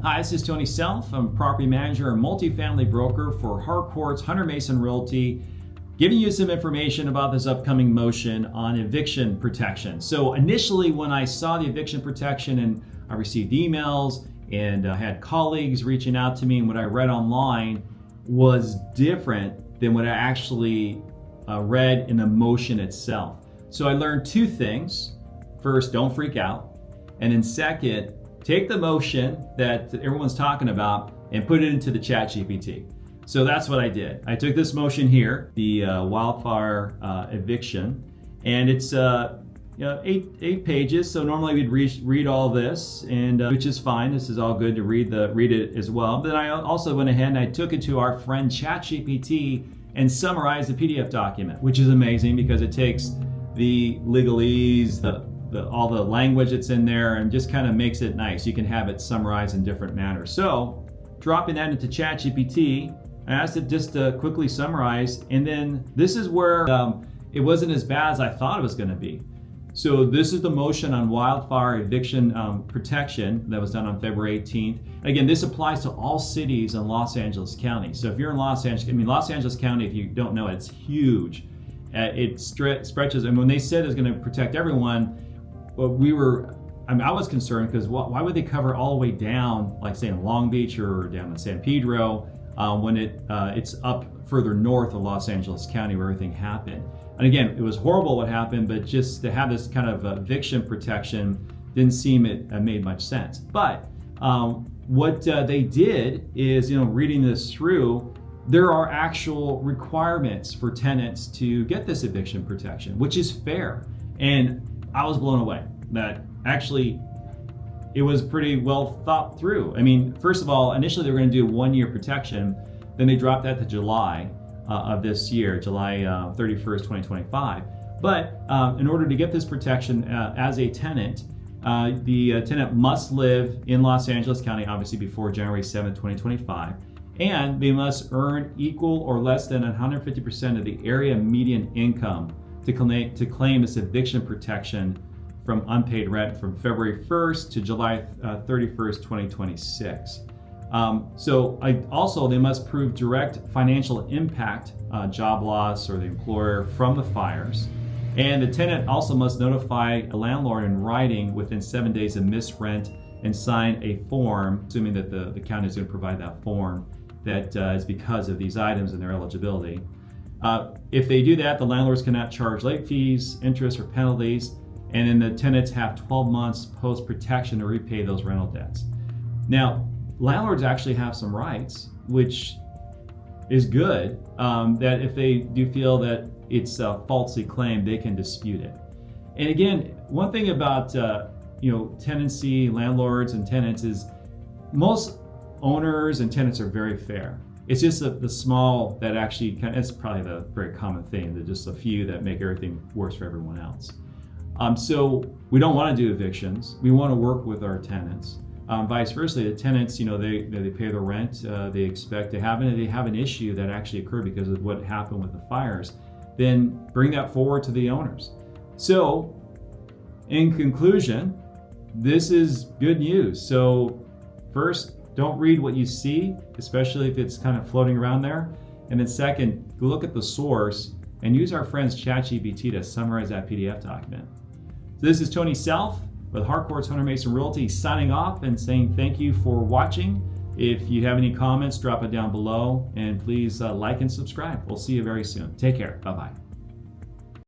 Hi, this is Tony Self. I'm a property manager and multifamily broker for Harcourt's Hunter Mason Realty, giving you some information about this upcoming motion on eviction protection. So initially when I saw the eviction protection and I received emails and I had colleagues reaching out to me, and what I read online was different than what I actually read in the motion itself. So I learned two things. First, don't freak out. And then second, take the motion that everyone's talking about and put it into the ChatGPT. So that's what I did. I took this motion here, the wildfire eviction, and it's eight pages. So normally we'd read all this, and which is fine. This is all good to read it as well. But then I also went ahead and I took it to our friend ChatGPT and summarized the PDF document, which is amazing because it takes the legalese, all the language that's in there, and just kind of makes it nice. You can have it summarized in different manners. So dropping that into ChatGPT, I asked it just to quickly summarize, and then this is where it wasn't as bad as I thought it was going to be. So this is the motion on wildfire eviction protection that was done on February 18th. Again, this applies to all cities in Los Angeles County. So if you're in Los Angeles County, if you don't know, it's huge. It stretches, and when they said it's going to protect everyone, I was concerned because why would they cover all the way down, like say in Long Beach or down in San Pedro, when it's up further north of Los Angeles County where everything happened. And again, it was horrible what happened, but just to have this kind of eviction protection didn't seem it made much sense. But what they did is, reading this through, there are actual requirements for tenants to get this eviction protection, which is fair. And I was blown away that actually it was pretty well thought through. I mean, first of all, initially they were going to do 1 year protection, then they dropped that to July of this year, July 31st, 2025. But in order to get this protection as a tenant, the tenant must live in Los Angeles County, obviously before January 7th, 2025, and they must earn equal or less than 150% of the area median income to claim this eviction protection from unpaid rent from February 1st to July 31st, 2026. They must prove direct financial impact, job loss, or the employer from the fires. And the tenant also must notify a landlord in writing within 7 days of missed rent and sign a form, assuming that the county is going to provide that form, that is because of these items and their eligibility. If they do that, the landlords cannot charge late fees, interest, or penalties, and then the tenants have 12 months post-protection to repay those rental debts. Now, landlords actually have some rights, which is good, that if they do feel that it's falsely claimed, they can dispute it. And again, one thing about tenancy, landlords and tenants is most owners and tenants are very fair. It's just the small that actually it's probably the very common thing, that just a few that make everything worse for everyone else. So we don't want to do evictions. We want to work with our tenants. Vice versa, the tenants, they pay the rent they expect to have, and if they have an issue that actually occurred because of what happened with the fires, then bring that forward to the owners. So in conclusion, this is good news. So first, don't read what you see, especially if it's kind of floating around there. And then second, look at the source and use our friend's ChatGPT to summarize that PDF document. So this is Tony Self with Harcourt's Hunter Mason Realty signing off and saying thank you for watching. If you have any comments, drop it down below, and please like and subscribe. We'll see you very soon. Take care. Bye-bye.